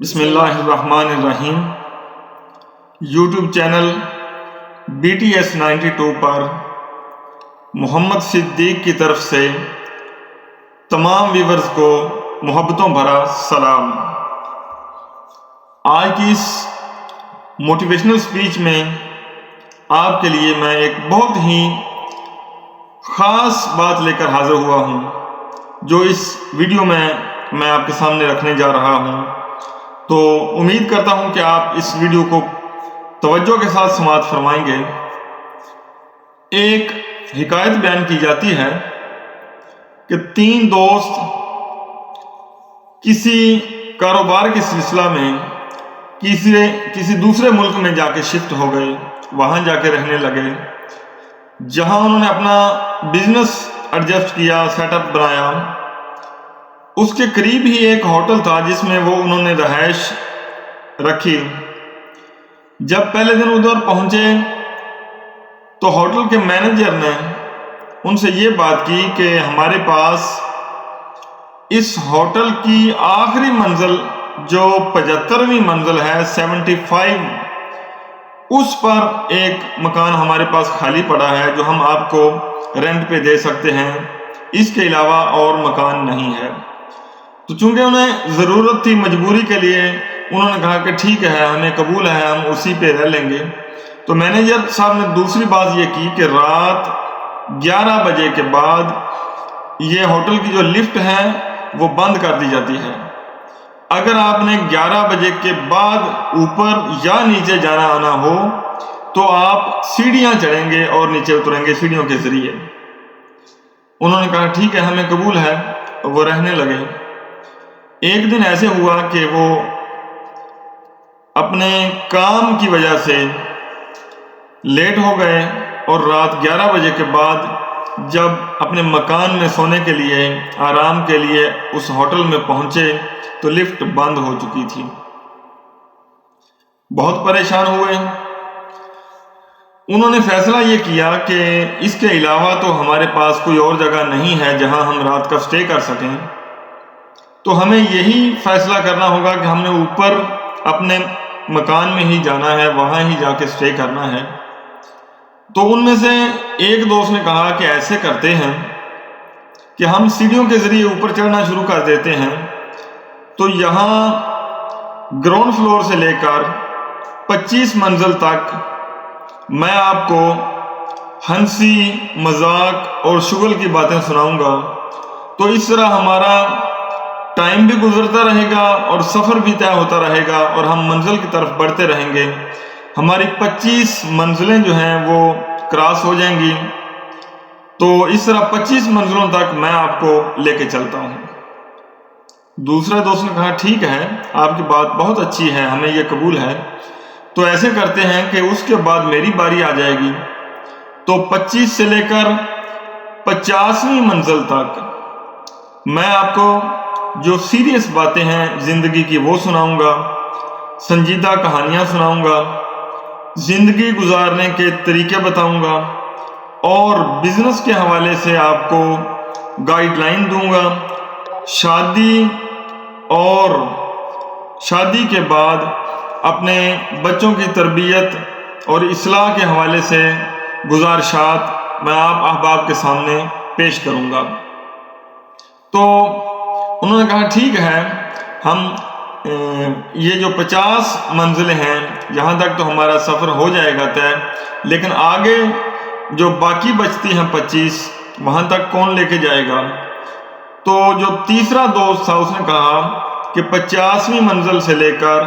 بسم اللہ الرحمن الرحیم۔ یوٹیوب چینل BTS 92 پر محمد صدیق کی طرف سے تمام ویورز کو محبتوں بھرا سلام۔ آج کی اس موٹیویشنل سپیچ میں آپ کے لیے میں ایک بہت ہی خاص بات لے کر حاضر ہوا ہوں، جو اس ویڈیو میں آپ کے سامنے رکھنے جا رہا ہوں۔ تو امید کرتا ہوں کہ آپ اس ویڈیو کو توجہ کے ساتھ سماعت فرمائیں گے۔ ایک حکایت بیان کی جاتی ہے کہ تین دوست کسی کاروبار کے سلسلہ میں کسی دوسرے ملک میں جا کے شفٹ ہو گئے، وہاں جا کے رہنے لگے، جہاں انہوں نے اپنا بزنس ایڈجسٹ کیا، سیٹ اپ بنایا۔ اس کے قریب ہی ایک ہوٹل تھا جس میں وہ انہوں نے رہائش رکھی۔ جب پہلے دن ادھر پہنچے تو ہوٹل کے مینیجر نے ان سے یہ بات کی کہ ہمارے پاس اس ہوٹل کی آخری منزل جو 75ویں منزل ہے 75، اس پر ایک مکان ہمارے پاس خالی پڑا ہے جو ہم آپ کو رینٹ پہ دے سکتے ہیں، اس کے علاوہ اور مکان نہیں ہے۔ تو چونکہ انہیں ضرورت تھی، مجبوری کے لیے انہوں نے کہا کہ ٹھیک ہے، ہمیں قبول ہے، ہم اسی پہ رہ لیں گے۔ تو مینیجر صاحب نے دوسری بات یہ کی کہ رات 11 بجے کے بعد یہ ہوٹل کی جو لفٹ ہے وہ بند کر دی جاتی ہے۔ اگر آپ نے 11 بجے کے بعد اوپر یا نیچے جانا آنا ہو تو آپ سیڑھیاں چڑھیں گے اور نیچے اتریں گے سیڑھیوں کے ذریعے۔ انہوں نے کہا ٹھیک ہے، ہمیں قبول ہے، وہ رہنے لگے۔ ایک دن ایسے ہوا کہ وہ اپنے کام کی وجہ سے لیٹ ہو گئے اور رات 11 بجے کے بعد جب اپنے مکان میں سونے کے لیے، آرام کے لیے اس ہوٹل میں پہنچے تو لفٹ بند ہو چکی تھی۔ بہت پریشان ہوئے۔ انہوں نے فیصلہ یہ کیا کہ اس کے علاوہ تو ہمارے پاس کوئی اور جگہ نہیں ہے جہاں ہم رات کا سٹے کر سکیں، تو ہمیں یہی فیصلہ کرنا ہوگا کہ ہم نے اوپر اپنے مکان میں ہی جانا ہے، وہاں ہی جا کے سٹے کرنا ہے۔ تو ان میں سے ایک دوست نے کہا کہ ایسے کرتے ہیں کہ ہم سیڑھیوں کے ذریعے اوپر چڑھنا شروع کر دیتے ہیں، تو یہاں گراؤنڈ فلور سے لے کر 25 منزل تک میں آپ کو ہنسی، مذاق اور شغل کی باتیں سناؤں گا۔ تو اس طرح ہمارا ٹائم بھی گزرتا رہے گا اور سفر بھی طے ہوتا رہے گا اور ہم منزل کی طرف بڑھتے رہیں گے۔ ہماری 25 منزلیں جو ہیں وہ کراس ہو جائیں گی۔ تو اس طرح 25 منزلوں تک میں آپ کو لے کے چلتا ہوں۔ دوسرے دوست نے کہا ٹھیک ہے، آپ کی بات بہت اچھی ہے، ہمیں یہ قبول ہے۔ تو ایسے کرتے ہیں کہ اس کے بعد میری باری آ جائے گی، تو 25 سے لے کر 50ویں منزل تک میں آپ کو جو سیریس باتیں ہیں زندگی کی وہ سناؤں گا، سنجیدہ کہانیاں سناؤں گا، زندگی گزارنے کے طریقے بتاؤں گا، اور بزنس کے حوالے سے آپ کو گائیڈ لائن دوں گا۔ شادی اور شادی کے بعد اپنے بچوں کی تربیت اور اصلاح کے حوالے سے گزارشات میں آپ احباب کے سامنے پیش کروں گا۔ تو انہوں نے کہا ٹھیک ہے، ہم یہ جو 50 منزلیں ہیں یہاں تک تو ہمارا سفر ہو جائے گا طے، لیکن آگے جو باقی بچتی ہیں 25 وہاں تک کون لے کے جائے گا؟ تو جو تیسرا دوست تھا اس نے کہا کہ 50ویں منزل سے لے کر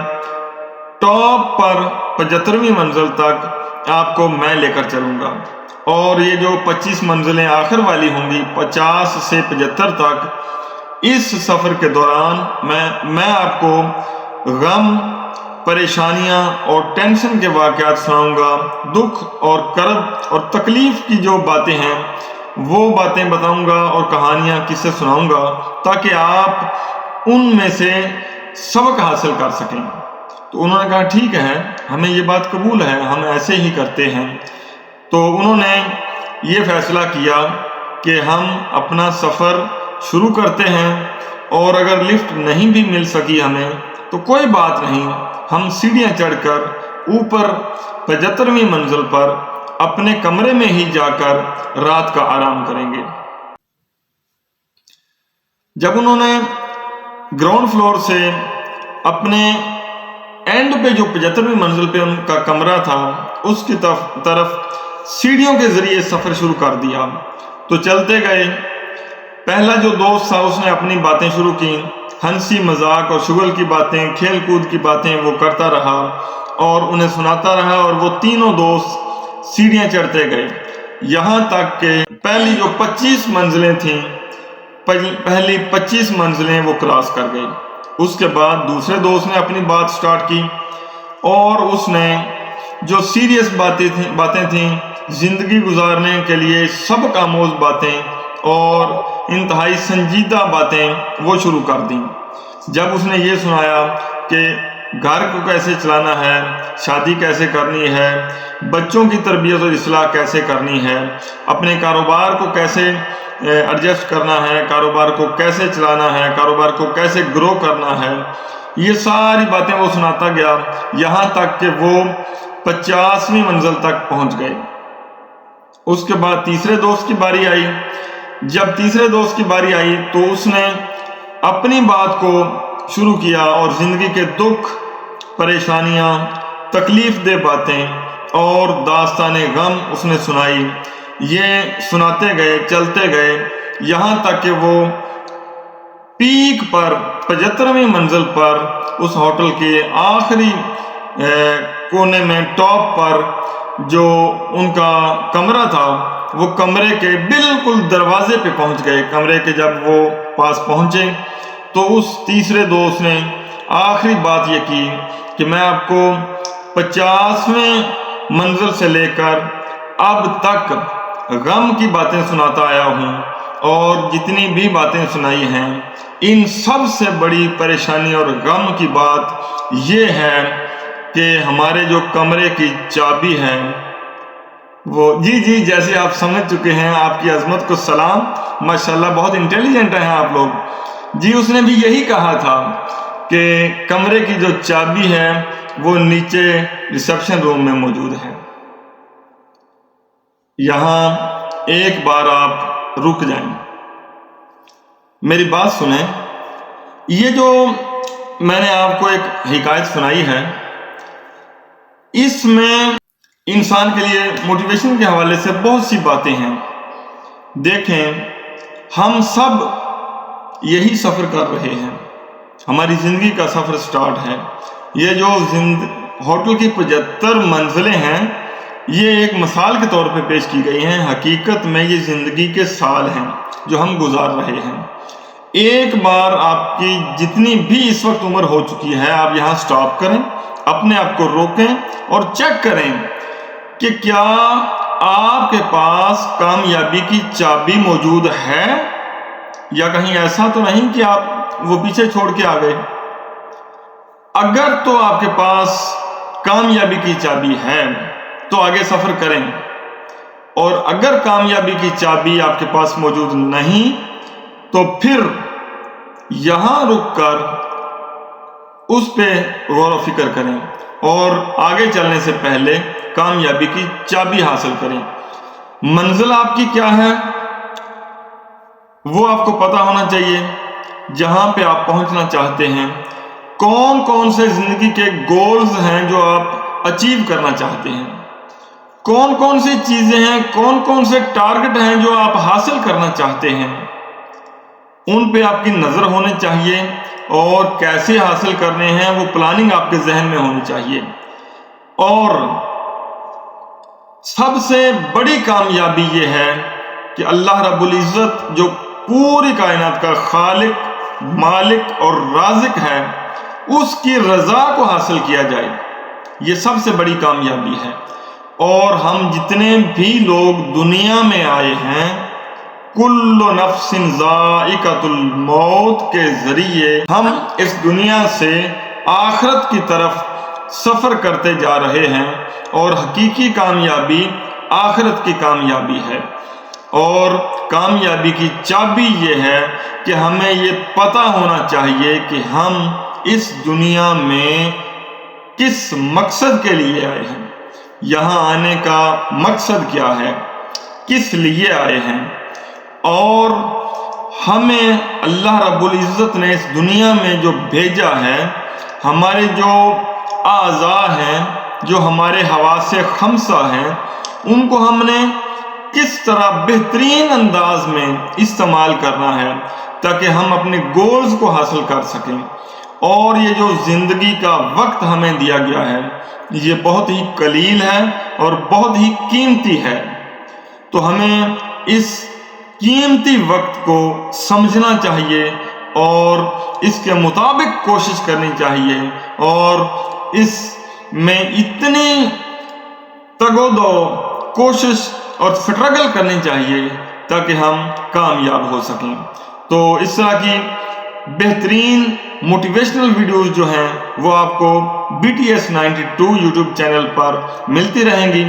ٹاپ پر 75ویں منزل تک آپ کو میں لے کر چلوں گا، اور یہ جو 25 منزلیں آخر والی ہوں گی 50 سے 75 تک، اس سفر کے دوران میں آپ کو غم، پریشانیاں اور ٹینشن کے واقعات سناؤں گا، دکھ اور کرب اور تکلیف کی جو باتیں ہیں وہ باتیں بتاؤں گا اور کہانیاں قصے سناؤں گا، تاکہ آپ ان میں سے سبق حاصل کر سکیں۔ تو انہوں نے کہا ٹھیک ہے، ہمیں یہ بات قبول ہے، ہم ایسے ہی کرتے ہیں۔ تو انہوں نے یہ فیصلہ کیا کہ ہم اپنا سفر شروع کرتے ہیں، اور اگر لفٹ نہیں بھی مل سکی ہمیں تو تو کوئی بات نہیں، ہم سیڑھیاں چڑھ کر اوپر 75ویں منزل پر اپنے کمرے میں ہی جا کر رات کا آرام کریں گے۔ جب انہوں نے گراؤنڈ فلور سے اپنے اینڈ پہ جو 75ویں منزل پہ ان کا کمرہ تھا اس کی طرف سیڑھیوں کے ذریعے سفر شروع کر دیا تو چلتے گئے۔ پہلا جو دوست تھا اس نے اپنی باتیں شروع کی، ہنسی مذاق اور شغل کی باتیں، کھیل کود کی باتیں وہ کرتا رہا اور انہیں سناتا رہا، اور وہ تینوں دوست سیڑھیاں چڑھتے گئے یہاں تک کہ پہلی جو 25 منزلیں تھیں، پہلی 25 منزلیں وہ کراس کر گئے۔ اس کے بعد دوسرے دوست نے اپنی بات سٹارٹ کی اور اس نے جو سیریس باتیں تھیں، زندگی گزارنے کے لیے سبق آموز باتیں اور انتہائی سنجیدہ باتیں وہ شروع کر دیں۔ جب اس نے یہ سنایا کہ گھر کو کیسے چلانا ہے، شادی کیسے کرنی ہے، بچوں کی تربیت اور اصلاح کیسے کرنی ہے، اپنے کاروبار کو کیسے ایڈجسٹ کرنا ہے، کاروبار کو کیسے چلانا ہے، کاروبار کو کیسے گرو کرنا ہے، یہ ساری باتیں وہ سناتا گیا یہاں تک کہ وہ 50ویں منزل تک پہنچ گئے۔ اس کے بعد تیسرے دوست کی باری آئی۔ جب تیسرے دوست کی باری آئی تو اس نے اپنی بات کو شروع کیا اور زندگی کے دکھ، پریشانیاں، تکلیف دہ باتیں اور داستان غم اس نے سنائی۔ یہ سناتے گئے، چلتے گئے یہاں تک کہ وہ پیک پر 75ویں منزل پر اس ہوٹل کے آخری کونے میں ٹاپ پر جو ان کا کمرہ تھا، وہ کمرے کے بالکل دروازے پہ پہنچ گئے۔ کمرے کے جب وہ پاس پہنچے تو اس تیسرے دوست نے آخری بات یہ کی کہ میں آپ کو 50ویں منزل سے لے کر اب تک غم کی باتیں سناتا آیا ہوں، اور جتنی بھی باتیں سنائی ہیں ان سب سے بڑی پریشانی اور غم کی بات یہ ہے کہ ہمارے جو کمرے کی چابی ہے وہ جی جیسے آپ سمجھ چکے ہیں، آپ کی عظمت کو سلام، ماشاءاللہ بہت انٹیلیجنٹ ہیں آپ لوگ۔ جی اس نے بھی یہی کہا تھا کہ کمرے کی جو چابی ہے وہ نیچے ریسیپشن روم میں موجود ہے۔ یہاں ایک بار آپ رک جائیں، میری بات سنیں۔ یہ جو میں نے آپ کو ایک حکایت سنائی ہے، اس میں انسان کے لیے موٹیویشن کے حوالے سے بہت سی باتیں ہیں۔ دیکھیں، ہم سب یہی سفر کر رہے ہیں، ہماری زندگی کا سفر سٹارٹ ہے۔ یہ جو ہوٹل کی 75 منزلیں ہیں، یہ ایک مثال کے طور پہ پیش کی گئی ہیں، حقیقت میں یہ زندگی کے سال ہیں جو ہم گزار رہے ہیں۔ ایک بار آپ کی جتنی بھی اس وقت عمر ہو چکی ہے، آپ یہاں سٹاپ کریں، اپنے آپ کو روکیں اور چیک کریں کہ کیا آپ کے پاس کامیابی کی چابی موجود ہے، یا کہیں ایسا تو نہیں کہ آپ وہ پیچھے چھوڑ کے آ گئے۔ اگر تو آپ کے پاس کامیابی کی چابی ہے تو آگے سفر کریں، اور اگر کامیابی کی چابی آپ کے پاس موجود نہیں تو پھر یہاں رک کر اس پہ غور و فکر کریں اور آگے چلنے سے پہلے کامیابی کی چابی حاصل کریں۔ منزل آپ کی کیا ہے وہ آپ کو پتا ہونا چاہیے، جہاں پہ آپ پہنچنا چاہتے ہیں۔ کون کون سے زندگی کے گولز ہیں جو آپ اچیو کرنا چاہتے ہیں، کون کون سی چیزیں ہیں، کون کون سے ٹارگٹ ہیں جو آپ حاصل کرنا چاہتے ہیں، ان پہ آپ کی نظر ہونی چاہیے، اور کیسے حاصل کرنے ہیں وہ پلاننگ آپ کے ذہن میں ہونی چاہیے۔ اور سب سے بڑی کامیابی یہ ہے کہ اللہ رب العزت جو پوری کائنات کا خالق، مالک اور رازق ہے، اس کی رضا کو حاصل کیا جائے، یہ سب سے بڑی کامیابی ہے۔ اور ہم جتنے بھی لوگ دنیا میں آئے ہیں، کل نفس ذائقۃ الموت کے ذریعے ہم اس دنیا سے آخرت کی طرف سفر کرتے جا رہے ہیں، اور حقیقی کامیابی آخرت کی کامیابی ہے۔ اور کامیابی کی چابی یہ ہے کہ ہمیں یہ پتہ ہونا چاہیے کہ ہم اس دنیا میں کس مقصد کے لیے آئے ہیں، یہاں آنے کا مقصد کیا ہے، کس لیے آئے ہیں، اور ہمیں اللہ رب العزت نے اس دنیا میں جو بھیجا ہے، ہمارے جو اعضاء ہیں، جو ہمارے حواس خمسہ ہیں، ان کو ہم نے کس طرح بہترین انداز میں استعمال کرنا ہے تاکہ ہم اپنے گولز کو حاصل کر سکیں۔ اور یہ جو زندگی کا وقت ہمیں دیا گیا ہے یہ بہت ہی قلیل ہے اور بہت ہی قیمتی ہے، تو ہمیں اس قیمتی وقت کو سمجھنا چاہیے اور اس کے مطابق کوشش کرنی چاہیے، اور اس میں اتنی تگ و دو کوشش اور سٹرگل کرنی چاہیے تاکہ ہم کامیاب ہو سکیں۔ تو اس طرح کی بہترین موٹیویشنل ویڈیوز جو ہیں وہ آپ کو BTS 92 یوٹیوب چینل پر ملتی رہیں گی،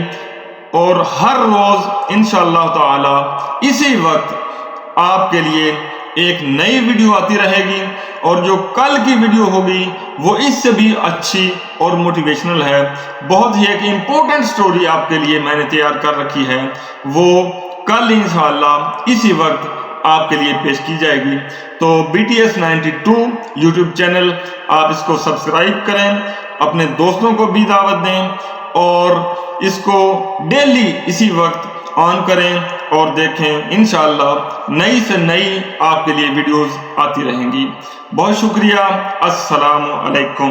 اور ہر روز انشاءاللہ تعالی اسی وقت آپ کے لیے ایک نئی ویڈیو آتی رہے گی، اور جو کل کی ویڈیو ہوگی وہ اس سے بھی اچھی اور موٹیویشنل ہے۔ بہت ہی ایک امپورٹنٹ سٹوری آپ کے لیے میں نے تیار کر رکھی ہے، وہ کل انشاءاللہ اسی وقت آپ کے لیے پیش کی جائے گی۔ تو BTS 92 یوٹیوب چینل آپ اس کو سبسکرائب کریں، اپنے دوستوں کو بھی دعوت دیں، اور اس کو ڈیلی اسی وقت آن کریں اور دیکھیں، انشاءاللہ نئی سے نئی آپ کے لیے ویڈیوز آتی رہیں گی۔ بہت شکریہ، السلام علیکم۔